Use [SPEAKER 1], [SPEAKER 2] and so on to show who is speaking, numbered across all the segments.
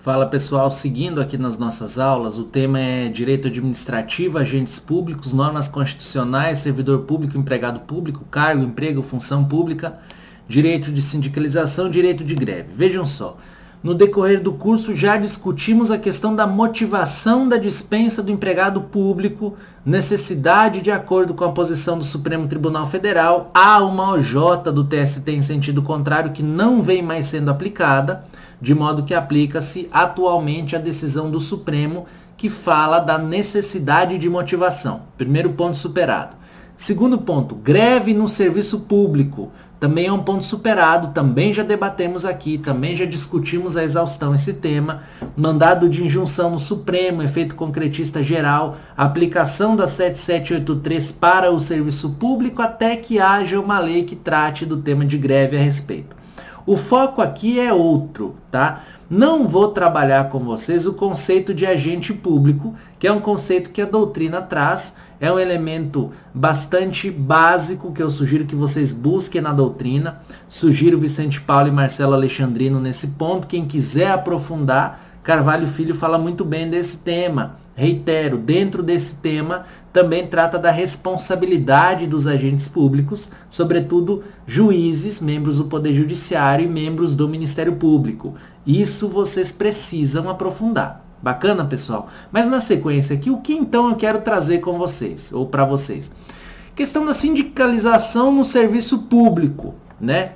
[SPEAKER 1] Fala pessoal, seguindo aqui nas nossas aulas, o tema é Direito Administrativo, Agentes Públicos, Normas Constitucionais, Servidor Público, Empregado Público, Cargo, Emprego, Função Pública, Direito de Sindicalização, Direito de Greve. Vejam só, no decorrer do curso já discutimos a questão da motivação da dispensa do empregado público, necessidade de acordo com a posição do Supremo Tribunal Federal, há uma OJ do TST em sentido contrário que não vem mais sendo aplicada, de modo que aplica-se atualmente a decisão do Supremo que fala da necessidade de motivação. Primeiro ponto superado. Segundo ponto, greve no serviço público. Também é um ponto superado, também já debatemos aqui, também já discutimos a exaustão esse tema. Mandado de injunção no Supremo, efeito concretista geral, aplicação da 7783 para o serviço público até que haja uma lei que trate do tema de greve a respeito. O foco aqui é outro, tá? Não vou trabalhar com vocês o conceito de agente público, que é um conceito que a doutrina traz, é um elemento bastante básico que eu sugiro que vocês busquem na doutrina. Sugiro Vicente Paulo e Marcelo Alexandrino nesse ponto. Quem quiser aprofundar, Carvalho Filho fala muito bem desse tema. Reitero, dentro desse tema também trata da responsabilidade dos agentes públicos, sobretudo juízes, membros do Poder Judiciário e membros do Ministério Público. Isso vocês precisam aprofundar. Bacana, pessoal? Mas na sequência aqui, o que então eu quero trazer com vocês, ou para vocês? Questão da sindicalização no serviço público, né?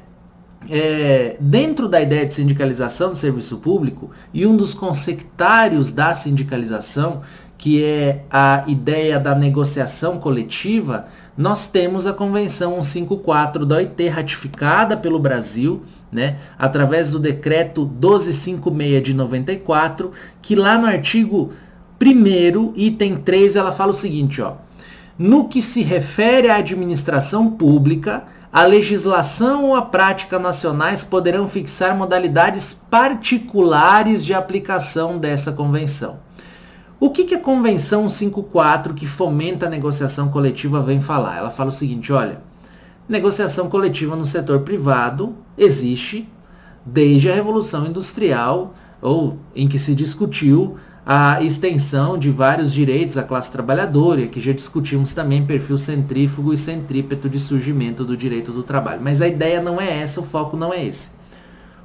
[SPEAKER 1] Dentro da ideia de sindicalização do serviço público, e um dos consectários da sindicalização, que é a ideia da negociação coletiva, nós temos a Convenção 154 da OIT, ratificada pelo Brasil, né, através do decreto 1256 de 94, que lá no artigo 1º, item 3, ela fala o seguinte, ó: no que se refere à administração pública, a legislação ou a prática nacionais poderão fixar modalidades particulares de aplicação dessa convenção. O que a Convenção 154, que fomenta a negociação coletiva, vem falar? Ela fala o seguinte, olha, negociação coletiva no setor privado existe desde a Revolução Industrial, ou em que se discutiu a extensão de vários direitos à classe trabalhadora, e aqui já discutimos também perfil centrífugo e centrípeto de surgimento do direito do trabalho. Mas a ideia não é essa, o foco não é esse.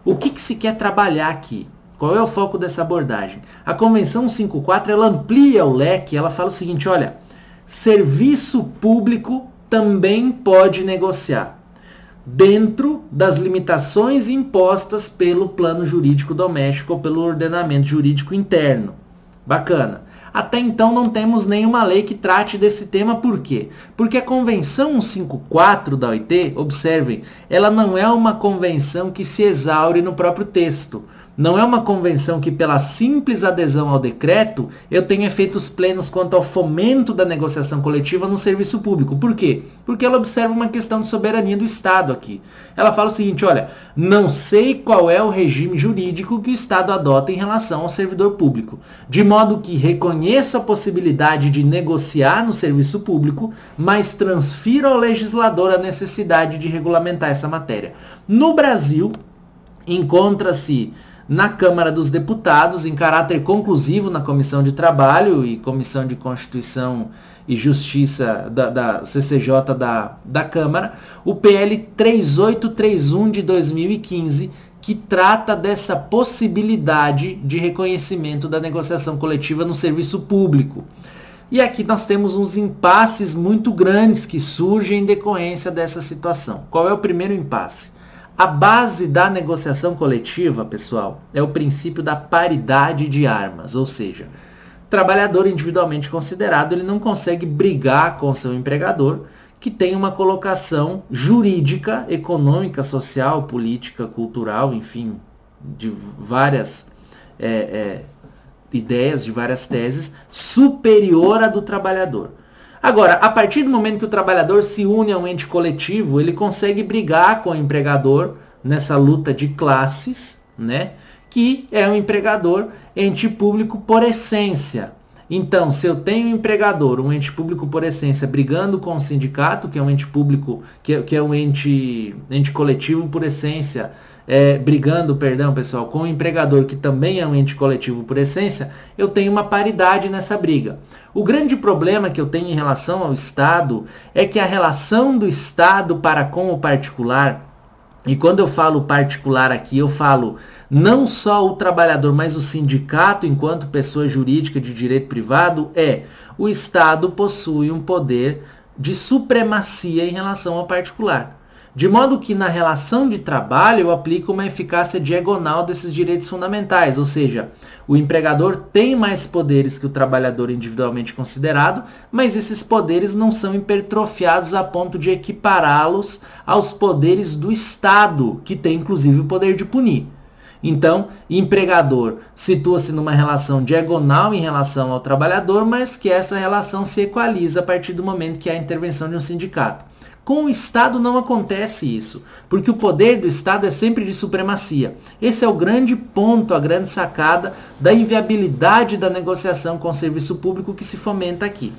[SPEAKER 1] O que se quer trabalhar aqui? Qual é o foco dessa abordagem? A Convenção 154, ela amplia o leque, ela fala o seguinte, olha, serviço público também pode negociar, dentro das limitações impostas pelo plano jurídico doméstico ou pelo ordenamento jurídico interno. Bacana. Até então não temos nenhuma lei que trate desse tema, por quê? Porque a Convenção 154 da OIT, observem, ela não é uma convenção que se exaure no próprio texto. Não é uma convenção que, pela simples adesão ao decreto, eu tenha efeitos plenos quanto ao fomento da negociação coletiva no serviço público. Por quê? Porque ela observa uma questão de soberania do Estado aqui. Ela fala o seguinte, olha, não sei qual é o regime jurídico que o Estado adota em relação ao servidor público, de modo que reconheço a possibilidade de negociar no serviço público, mas transfiro ao legislador a necessidade de regulamentar essa matéria. No Brasil, encontra-se na Câmara dos Deputados, em caráter conclusivo na Comissão de Trabalho e Comissão de Constituição e Justiça da CCJ da Câmara, o PL 3831 de 2015, que trata dessa possibilidade de reconhecimento da negociação coletiva no serviço público. E aqui nós temos uns impasses muito grandes que surgem em decorrência dessa situação. Qual é o primeiro impasse? A base da negociação coletiva, pessoal, é o princípio da paridade de armas, ou seja, trabalhador individualmente considerado, ele não consegue brigar com seu empregador, que tem uma colocação jurídica, econômica, social, política, cultural, enfim, de várias ideias, de várias teses, superior à do trabalhador. Agora, a partir do momento que o trabalhador se une a um ente coletivo, ele consegue brigar com o empregador nessa luta de classes, né? Que é um empregador, ente público por essência. Então, se eu tenho um empregador, um ente público por essência, brigando com o sindicato, que é um ente público, que é um ente coletivo por essência, brigando, perdão, pessoal, com o empregador, que também é um ente coletivo por essência, eu tenho uma paridade nessa briga. O grande problema que eu tenho em relação ao Estado é que a relação do Estado para com o particular, e quando eu falo particular aqui, eu falo não só o trabalhador, mas o sindicato enquanto pessoa jurídica de direito privado, o Estado possui um poder de supremacia em relação ao particular. De modo que na relação de trabalho eu aplico uma eficácia diagonal desses direitos fundamentais, ou seja, o empregador tem mais poderes que o trabalhador individualmente considerado, mas esses poderes não são hipertrofiados a ponto de equipará-los aos poderes do Estado, que tem inclusive o poder de punir. Então, empregador situa-se numa relação diagonal em relação ao trabalhador, mas que essa relação se equaliza a partir do momento que há a intervenção de um sindicato. Com o Estado não acontece isso, porque o poder do Estado é sempre de supremacia. Esse é o grande ponto, a grande sacada da inviabilidade da negociação com o serviço público que se fomenta aqui.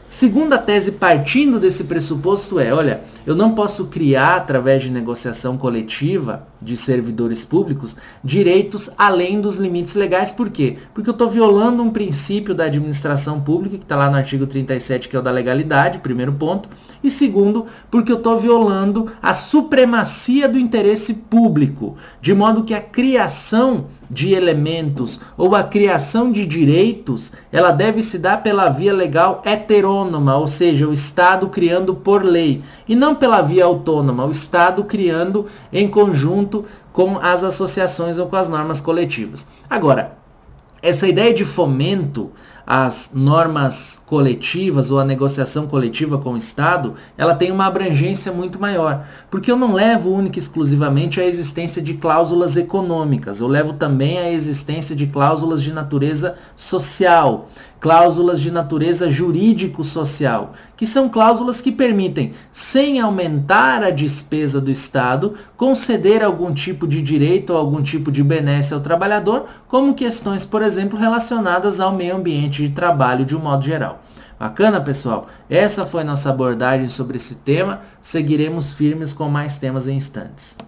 [SPEAKER 1] Segunda tese, partindo desse pressuposto, olha, eu não posso criar, através de negociação coletiva de servidores públicos, direitos além dos limites legais. Por quê? Porque eu estou violando um princípio da administração pública, que está lá no artigo 37, que é o da legalidade, primeiro ponto. E segundo, porque eu estou violando a supremacia do interesse público, de modo que a criação de elementos ou a criação de direitos, ela deve se dar pela via legal heterônoma, ou seja, o Estado criando por lei, e não pela via autônoma, o Estado criando em conjunto com as associações ou com as normas coletivas. Agora, essa ideia de fomento às normas coletivas ou à negociação coletiva com o Estado, ela tem uma abrangência muito maior, porque eu não levo única e exclusivamente a existência de cláusulas econômicas, eu levo também a existência de cláusulas de natureza social, cláusulas de natureza jurídico-social, que são cláusulas que permitem, sem aumentar a despesa do Estado, conceder algum tipo de direito ou algum tipo de benesse ao trabalhador, como questões, por exemplo, relacionadas ao meio ambiente de trabalho de um modo geral. Bacana, pessoal? Essa foi nossa abordagem sobre esse tema. Seguiremos firmes com mais temas em instantes.